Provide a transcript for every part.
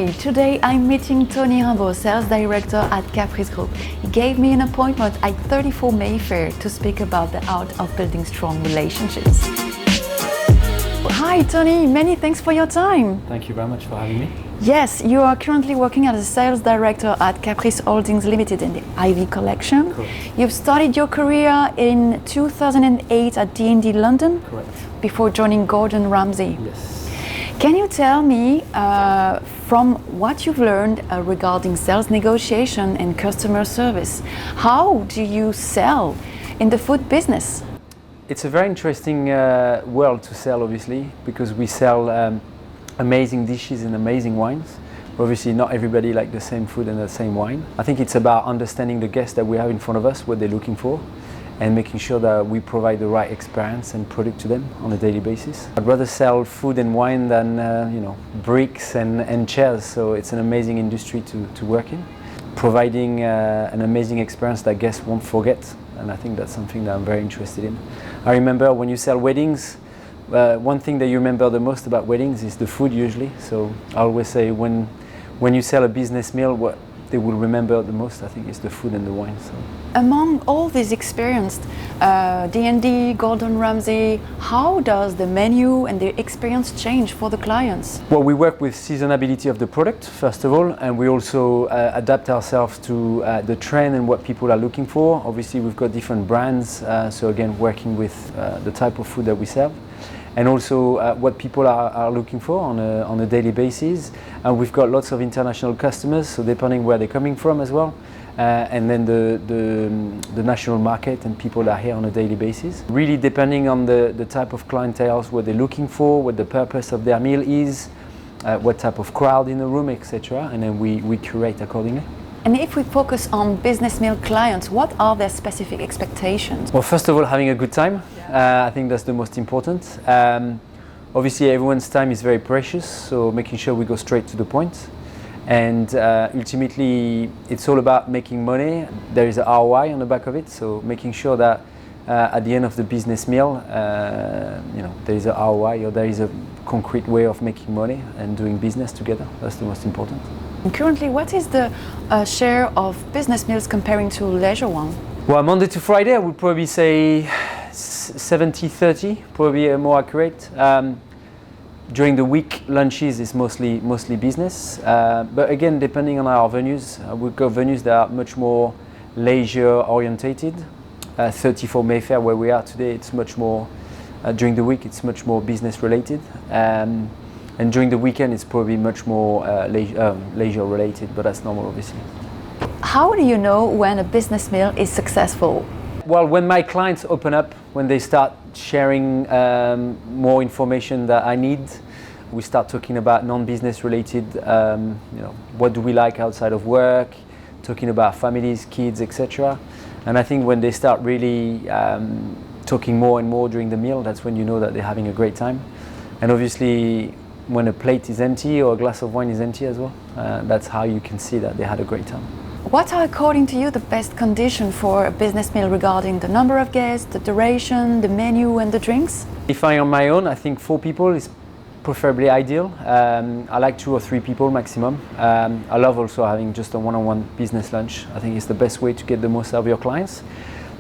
Hi, today I'm meeting Tony Rimbault, Sales Director at Caprice Group. He gave me an appointment at 34 Mayfair to speak about the art of building strong relationships. Hi Tony, many thanks for your time. Thank you very much for having me. Yes, you are currently working as a Sales Director at Caprice Holdings Limited in the Ivy collection. Correct. You've started your career in 2008 at D&D London. Correct. Before joining Gordon Ramsay. Yes. Can you tell me from what you've learned regarding sales negotiation and customer service, how do you sell in the food business? It's a very interesting world to sell, obviously, because we sell amazing dishes and amazing wines. Obviously, not everybody likes the same food and the same wine. I think it's about understanding the guests that we have in front of us, what they're looking for, and making sure that we provide the right experience and product to them on a daily basis. I'd rather sell food and wine than bricks and chairs, so it's an amazing industry to work in, providing an amazing experience that guests won't forget, and I think that's something that I'm very interested in. I remember when you sell weddings, one thing that you remember the most about weddings is the food usually, so I always say when you sell a business meal, what they will remember the most, I think, is the food and the wine. So. Among all these experienced D&D, Gordon Ramsay, how does the menu and the experience change for the clients? Well, we work with seasonability of the product, first of all, and we also adapt ourselves to the trend and what people are looking for. Obviously, we've got different brands, so again, working with the type of food that we sell, and also what people are looking for on a daily basis. And we've got lots of international customers, so depending where they're coming from as well. And then the national market and people that are here on a daily basis. Really depending on the type of clientele, what they're looking for, what the purpose of their meal is, what type of crowd in the room, etc. And then we curate accordingly. And if we focus on business meal clients, what are their specific expectations? Well, first of all, having a good time. I think that's the most important. Obviously, everyone's time is very precious, so making sure we go straight to the point. And ultimately, it's all about making money. There is an ROI on the back of it, so making sure that at the end of the business meal, there is an ROI, or there is a concrete way of making money and doing business together. That's the most important. And currently, what is the share of business meals comparing to leisure one? Well, Monday to Friday, I would probably say 70-30, probably more accurate. During the week, lunches is mostly business. But again, depending on our venues, we've got venues that are much more leisure orientated. 34 Mayfair, where we are today, it's much more, during the week, it's much more business related. And during the weekend, it's probably much more leisure related, but that's normal, obviously. How do you know when a business meal is successful? Well, when my clients open up, when they start sharing more information that I need, we start talking about non-business related, what do we like outside of work, talking about families, kids, etc. And I think when they start really talking more and more during the meal, that's when you know that they're having a great time. And obviously, when a plate is empty or a glass of wine is empty as well, that's how you can see that they had a great time. What are, according to you, the best conditions for a business meal regarding the number of guests, the duration, the menu and the drinks? If I'm on my own, I think 4 people is preferably ideal. I like 2 or 3 people maximum. I love also having just a one-on-one business lunch. I think it's the best way to get the most out of your clients.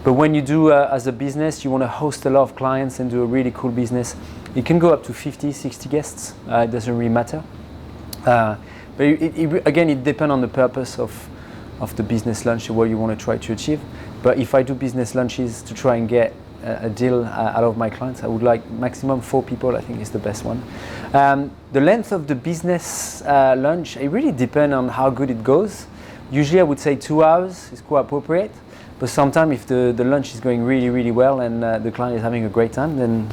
But when you do as a business, you want to host a lot of clients and do a really cool business, it can go up to 50, 60 guests. It doesn't really matter. But again, it depends on the purpose of the business lunch and what you want to try to achieve. But if I do business lunches to try and get a deal out of my clients, I would like maximum 4 people, I think is the best one. The length of the business lunch, it really depends on how good it goes. Usually I would say 2 hours is quite appropriate. But sometimes if the lunch is going really, really well and the client is having a great time, then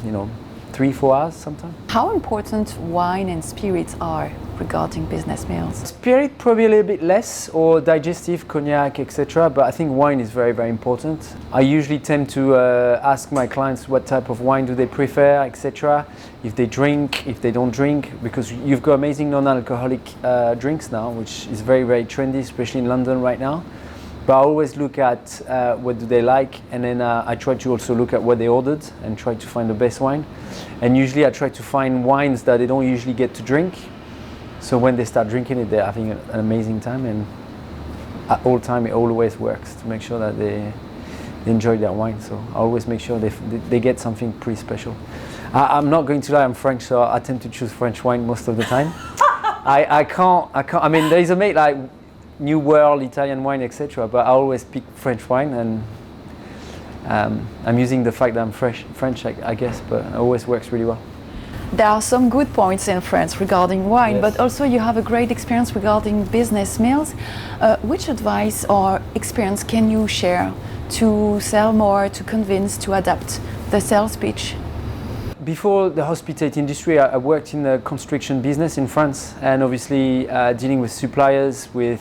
3-4 hours sometimes. How important wine and spirits are regarding business meals? Spirit probably a little bit less, or digestive, cognac, etc. But I think wine is very, very important. I usually tend to ask my clients what type of wine do they prefer, etc. If they drink, if they don't drink, because you've got amazing non-alcoholic drinks now, which is very, very trendy, especially in London right now. But I always look at what do they like, and then I try to also look at what they ordered and try to find the best wine. And usually I try to find wines that they don't usually get to drink, So when they start drinking it, they're having an amazing time, and at all time it always works to make sure that they enjoy their wine. So I always make sure they get something pretty special. I'm not going to lie, I'm French, so I tend to choose French wine most of the time. I can't. I mean, there is a mate like New World, Italian wine, etc. But I always pick French wine, and I'm using the fact that I'm French, I guess, but it always works really well. There are some good points in France regarding wine, Yes. but also you have a great experience regarding business meals. Which advice or experience can you share to sell more, to convince, to adapt the sales pitch? Before the hospitality industry, I worked in the construction business in France, and obviously dealing with suppliers, with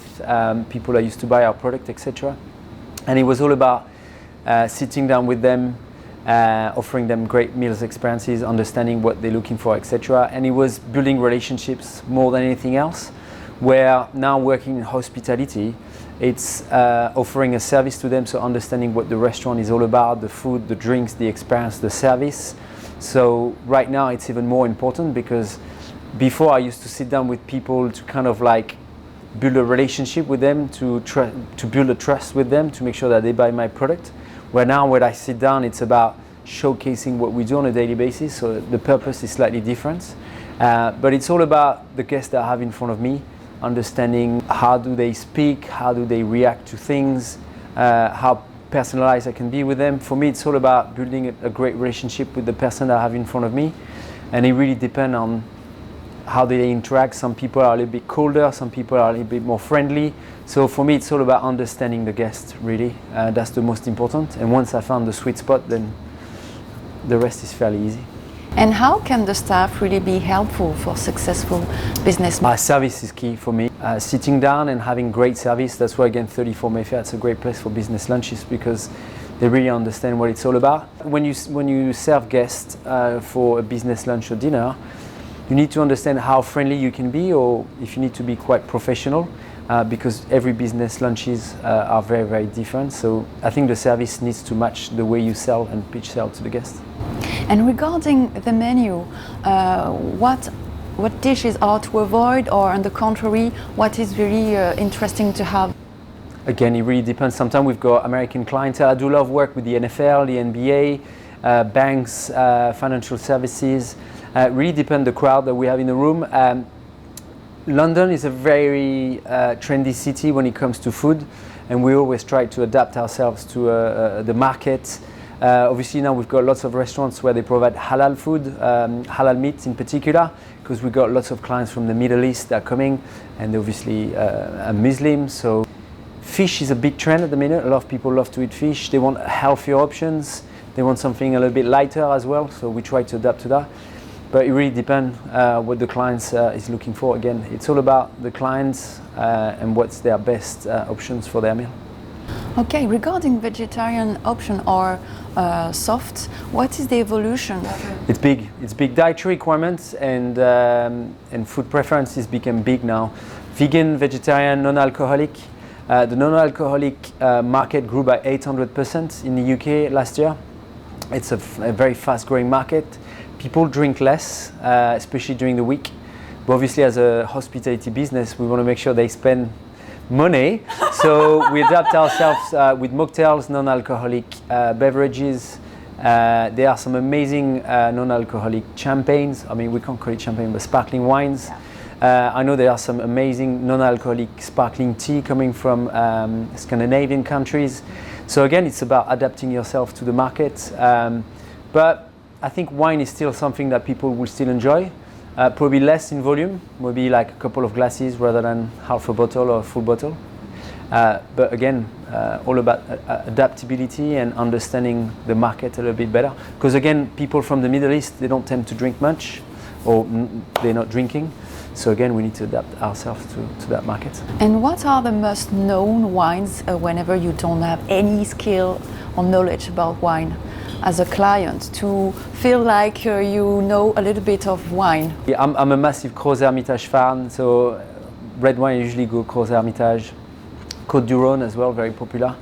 people that used to buy our product, etc. And it was all about sitting down with them, offering them great meals experiences, understanding what they're looking for, etc. And it was building relationships more than anything else. Where now working in hospitality, it's offering a service to them, so understanding what the restaurant is all about, the food, the drinks, the experience, the service. So right now it's even more important, because before I used to sit down with people to kind of like build a relationship with them, to build a trust with them, to make sure that they buy my product. Where now when I sit down, it's about showcasing what we do on a daily basis, so the purpose is slightly different. But it's all about the guests that I have in front of me, understanding how do they speak, how do they react to things, how personalized I can be with them. For me, it's all about building a great relationship with the person that I have in front of me, and it really depends on how they interact. Some people are a little bit colder, some people are a little bit more friendly. So for me, it's all about understanding the guest, really. That's the most important. And once I found the sweet spot, then the rest is fairly easy. And how can the staff really be helpful for successful business? My service is key for me. Sitting down and having great service, that's why again 34 Mayfair, it's a great place for business lunches, because they really understand what it's all about. When you serve guests for a business lunch or dinner, you need to understand how friendly you can be, or if you need to be quite professional, because every business lunches are very, very different. So I think the service needs to match the way you sell and pitch sell to the guests. And regarding the menu, what dishes are to avoid, or on the contrary, what is really interesting to have? Again, it really depends. Sometimes we've got American clientele. I do love work with the NFL, the NBA, banks, financial services. Really depends the crowd that we have in the room. London is a very trendy city when it comes to food, and we always try to adapt ourselves to the market. Obviously now we've got lots of restaurants where they provide halal food, halal meat in particular, because we've got lots of clients from the Middle East that are coming, and they're obviously are Muslim. So fish is a big trend at the minute. A lot of people love to eat fish. They want healthier options. They want something a little bit lighter as well, so we try to adapt to that. But it really depends what the clients is looking for. Again, it's all about the clients and what's their best options for their meal. Okay, regarding vegetarian option or soft, what is the evolution? It's big. It's big. Dietary requirements and food preferences become big now. Vegan, vegetarian, non-alcoholic. The non-alcoholic market grew by 800% in the UK last year. It's a very fast-growing market. People drink less, especially during the week. But obviously, as a hospitality business, we want to make sure they spend money. So we adapt ourselves with mocktails, non-alcoholic beverages. There are some amazing non-alcoholic champagnes. I mean, we can't call it champagne, but sparkling wines. I know there are some amazing non-alcoholic sparkling tea coming from Scandinavian countries. So again, it's about adapting yourself to the market. But I think wine is still something that people will still enjoy. Probably less in volume, maybe like a couple of glasses rather than half a bottle or a full bottle. But again, all about adaptability and understanding the market a little bit better. Because again, people from the Middle East, they don't tend to drink much, or they're not drinking. So again, we need to adapt ourselves to that market. And what are the most known wines whenever you don't have any skill or knowledge about wine as a client, to feel like you know a little bit of wine? Yeah, I'm a massive Gros Hermitage fan, so red wine usually go Gros Hermitage. Côte du Rhône as well, very popular.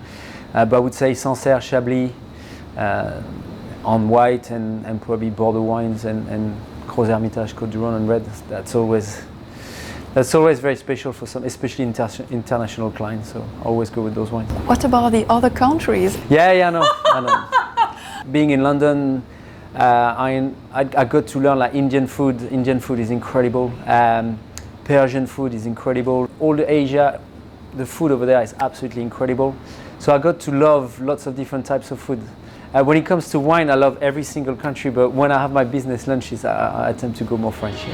But I would say Sancerre, Chablis on white, and probably Bordeaux wines and Gros Hermitage, Côte du Rhône on red. That's always That's always very special for some, especially international clients. So I always go with those wines. What about the other countries? Yeah, I know. Being in London, I got to learn like Indian food. Indian food is incredible. Persian food is incredible. All the Asia, the food over there is absolutely incredible. So I got to love lots of different types of food. When it comes to wine, I love every single country, but when I have my business lunches, I tend to go more French.